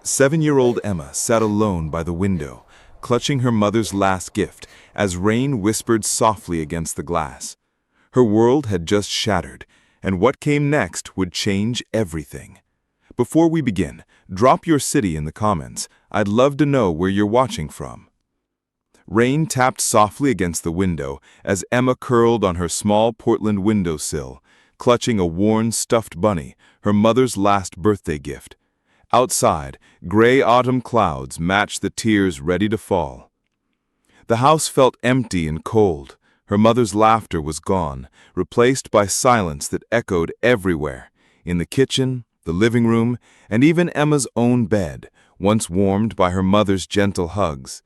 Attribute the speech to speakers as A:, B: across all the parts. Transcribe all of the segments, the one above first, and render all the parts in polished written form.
A: 7-year-old Emma sat alone by the window, clutching her mother's last gift as rain whispered softly against the glass. Her world had just shattered, and what came next would change everything. Before we begin, drop your city in the comments. I'd love to know where you're watching from. Rain tapped softly against the window as Emma curled on her small Portland windowsill, clutching a worn stuffed bunny, her mother's last birthday gift. Outside, gray autumn clouds matched the tears ready to fall. The house felt empty and cold. Her mother's laughter was gone, replaced by silence that echoed everywhere, in the kitchen, the living room, and even Emma's own bed, once warmed by her mother's gentle hugs.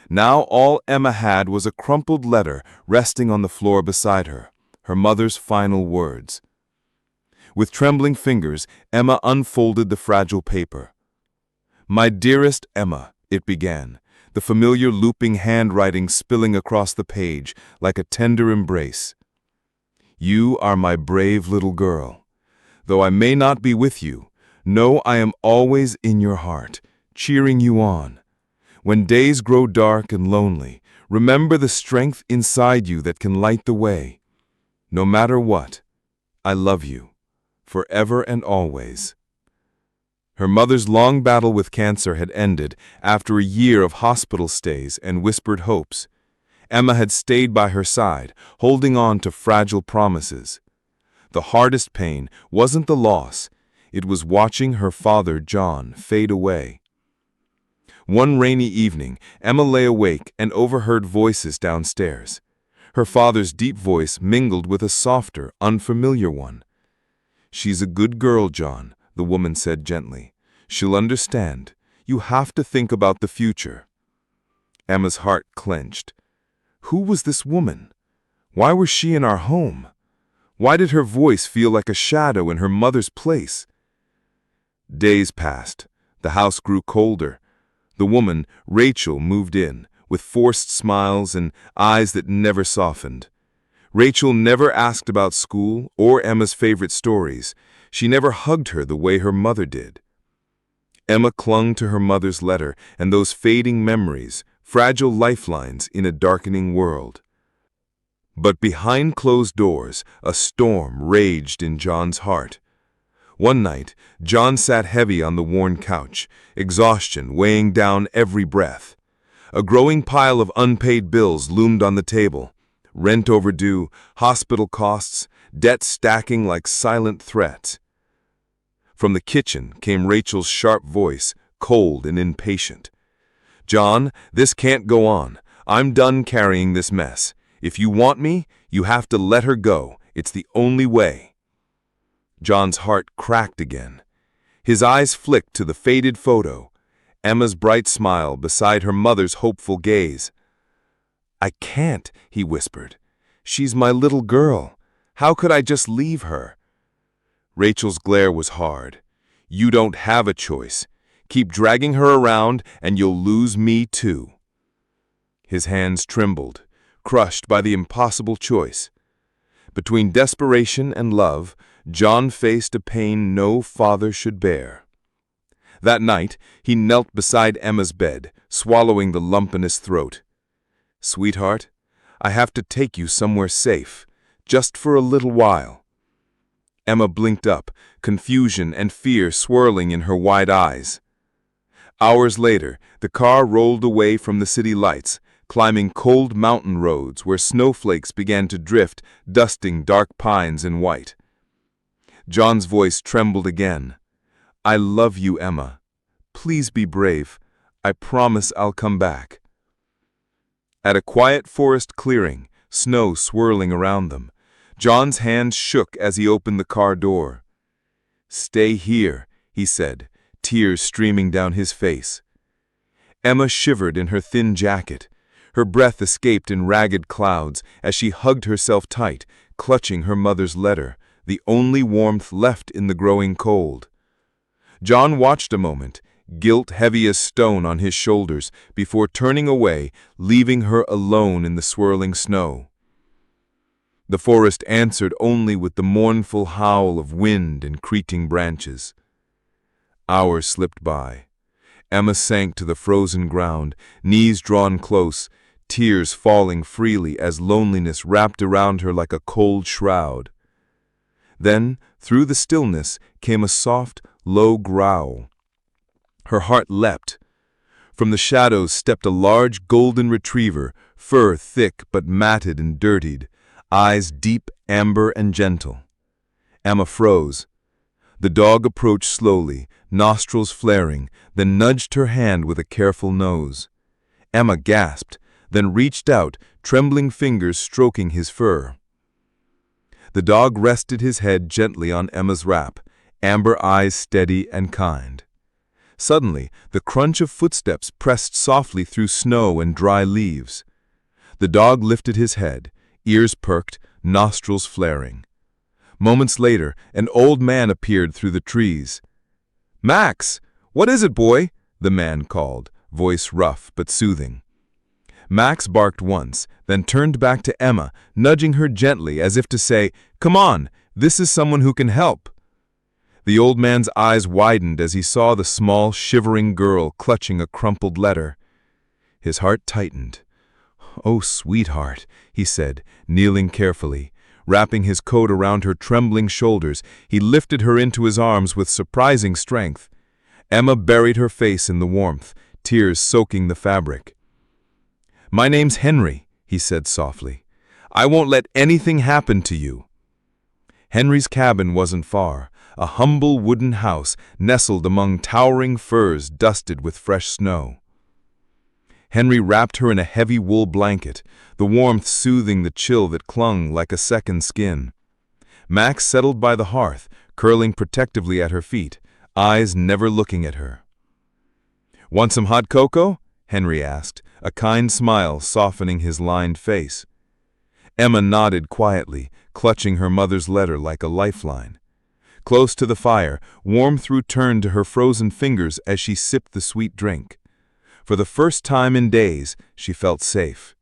A: Now all Emma had was a crumpled letter resting on the floor beside her, her mother's final words. With trembling fingers, Emma unfolded the fragile paper. "My dearest Emma," it began, the familiar looping handwriting spilling across the page like a tender embrace. "You are my brave little girl. Though I may not be with you, know I am always in your heart, cheering you on. When days grow dark and lonely, remember the strength inside you that can light the way. No matter what, I love you. Forever and always." Her mother's long battle with cancer had ended after a year of hospital stays and whispered hopes. Emma had stayed by her side, holding on to fragile promises. The hardest pain wasn't the loss, it was watching her father, John, fade away. One rainy evening, Emma lay awake and overheard voices downstairs. Her father's deep voice mingled with a softer, unfamiliar one. "She's a good girl, John," the woman said gently. "She'll understand. You have to think about the future." Emma's heart clenched. Who was this woman? Why was she in our home? Why did her voice feel like a shadow in her mother's place? Days passed. The house grew colder. The woman, Rachel, moved in, with forced smiles and eyes that never softened. Rachel never asked about school or Emma's favorite stories. She never hugged her the way her mother did. Emma clung to her mother's letter and those fading memories, fragile lifelines in a darkening world. But behind closed doors, a storm raged in John's heart. One night, John sat heavy on the worn couch, exhaustion weighing down every breath. A growing pile of unpaid bills loomed on the table. Rent overdue, hospital costs, debt stacking like silent threats. From the kitchen came Rachel's sharp voice, cold and impatient. "John, this can't go on. I'm done carrying this mess. If you want me, you have to let her go. It's the only way." John's heart cracked again. His eyes flicked to the faded photo, Emma's bright smile beside her mother's hopeful gaze. "I can't," he whispered. "She's my little girl. How could I just leave her?" Rachel's glare was hard. "You don't have a choice. Keep dragging her around and you'll lose me too." His hands trembled, crushed by the impossible choice. Between desperation and love, John faced a pain no father should bear. That night, he knelt beside Emma's bed, swallowing the lump in his throat. "Sweetheart, I have to take you somewhere safe, just for a little while." Emma blinked up, confusion and fear swirling in her wide eyes. Hours later, the car rolled away from the city lights, climbing cold mountain roads where snowflakes began to drift, dusting dark pines in white. John's voice trembled again. "I love you, Emma. Please be brave. I promise I'll come back." At a quiet forest clearing, snow swirling around them, John's hands shook as he opened the car door. "Stay here," he said, tears streaming down his face. Emma shivered in her thin jacket. Her breath escaped in ragged clouds as she hugged herself tight, clutching her mother's letter, the only warmth left in the growing cold. John watched a moment, guilt heavy as stone on his shoulders, before turning away, leaving her alone in the swirling snow. The forest answered only with the mournful howl of wind and creaking branches. Hours slipped by. Emma sank to the frozen ground, knees drawn close, tears falling freely as loneliness wrapped around her like a cold shroud. Then, through the stillness, came a soft, low growl. Her heart leapt. From the shadows stepped a large golden retriever, fur thick but matted and dirtied, eyes deep, amber, and gentle. Emma froze. The dog approached slowly, nostrils flaring, then nudged her hand with a careful nose. Emma gasped, then reached out, trembling fingers stroking his fur. The dog rested his head gently on Emma's wrap, amber eyes steady and kind. Suddenly, the crunch of footsteps pressed softly through snow and dry leaves. The dog lifted his head, ears perked, nostrils flaring. Moments later, an old man appeared through the trees. "Max! What is it, boy?" the man called, voice rough but soothing. Max barked once, then turned back to Emma, nudging her gently as if to say, "Come on, this is someone who can help." The old man's eyes widened as he saw the small, shivering girl clutching a crumpled letter. His heart tightened. "Oh, sweetheart," he said, kneeling carefully. Wrapping his coat around her trembling shoulders, he lifted her into his arms with surprising strength. Emma buried her face in the warmth, tears soaking the fabric. "My name's Henry," he said softly. "I won't let anything happen to you." Henry's cabin wasn't far, a humble wooden house nestled among towering firs dusted with fresh snow. Henry wrapped her in a heavy wool blanket, the warmth soothing the chill that clung like a second skin. Max settled by the hearth, curling protectively at her feet, eyes never looking at her. "Want some hot cocoa?" Henry asked, a kind smile softening his lined face. Emma nodded quietly, clutching her mother's letter like a lifeline. Close to the fire, warmth returned to her frozen fingers as she sipped the sweet drink. For the first time in days, she felt safe.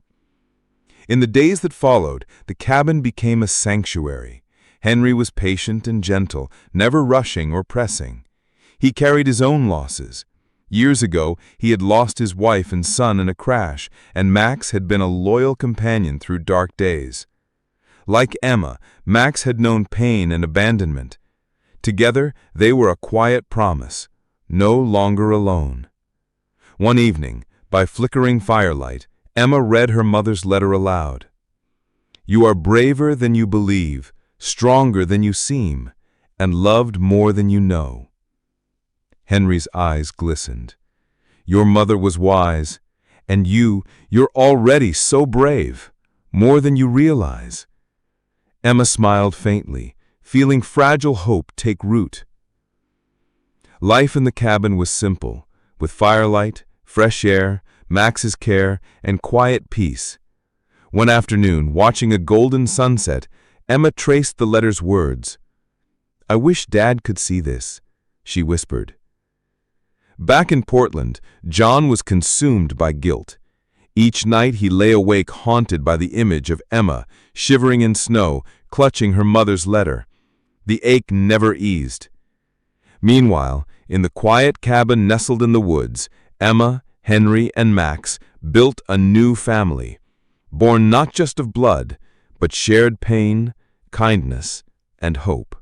A: In the days that followed, the cabin became a sanctuary. Henry was patient and gentle, never rushing or pressing. He carried his own losses. Years ago, he had lost his wife and son in a crash, and Max had been a loyal companion through dark days. Like Emma, Max had known pain and abandonment. Together, they were a quiet promise, no longer alone. One evening, by flickering firelight, Emma read her mother's letter aloud. "You are braver than you believe, stronger than you seem, and loved more than you know." Henry's eyes glistened. "Your mother was wise, and you're already so brave, more than you realize." Emma smiled faintly, feeling fragile hope take root. Life in the cabin was simple, with firelight, fresh air, Max's care, and quiet peace. One afternoon, watching a golden sunset, Emma traced the letter's words. "I wish Dad could see this," she whispered. Back in Portland, John was consumed by guilt. Each night he lay awake haunted by the image of Emma, shivering in snow, clutching her mother's letter. The ache never eased. Meanwhile, in the quiet cabin nestled in the woods, Emma, Henry, and Max built a new family, born not just of blood, but shared pain, kindness, and hope.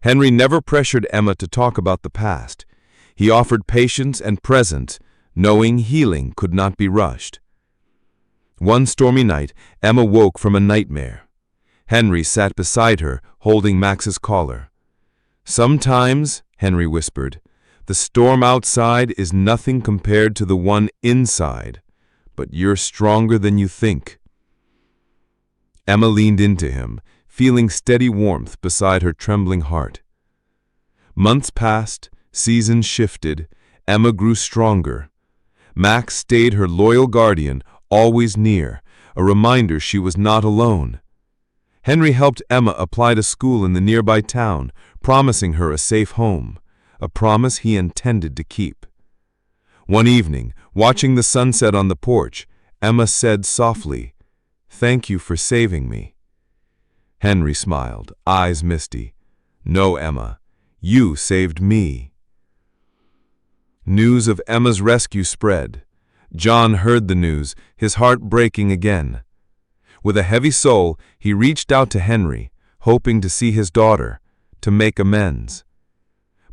A: Henry never pressured Emma to talk about the past. He offered patience and presence, knowing healing could not be rushed. One stormy night, Emma woke from a nightmare. Henry sat beside her, holding Max's collar. "Sometimes," Henry whispered, "the storm outside is nothing compared to the one inside, but you're stronger than you think." Emma leaned into him, feeling steady warmth beside her trembling heart. Months passed, seasons shifted, Emma grew stronger. Max stayed her loyal guardian, always near, a reminder she was not alone. Henry helped Emma apply to school in the nearby town, promising her a safe home, a promise he intended to keep. One evening, watching the sunset on the porch, Emma said softly, "Thank you for saving me." Henry smiled, eyes misty. "No, Emma, you saved me."
B: News of Emma's rescue spread. John heard the news, his heart breaking again. With a heavy soul, he reached out to Henry, hoping to see his daughter, to make amends.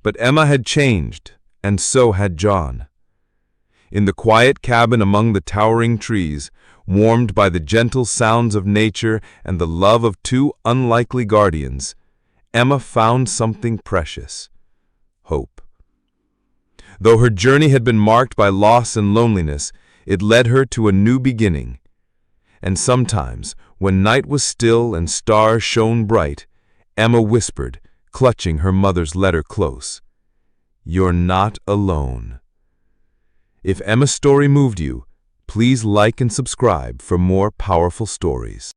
B: But Emma had changed, and so had John. In the quiet cabin among the towering trees, warmed by the gentle sounds of nature and the love of two unlikely guardians, Emma found something precious: hope. Though her journey had been marked by loss and loneliness, it led her to a new beginning. And sometimes, when night was still and stars shone bright, Emma whispered, clutching her mother's letter close, "You're not alone." If Emma's story moved you, please like and subscribe for more powerful stories.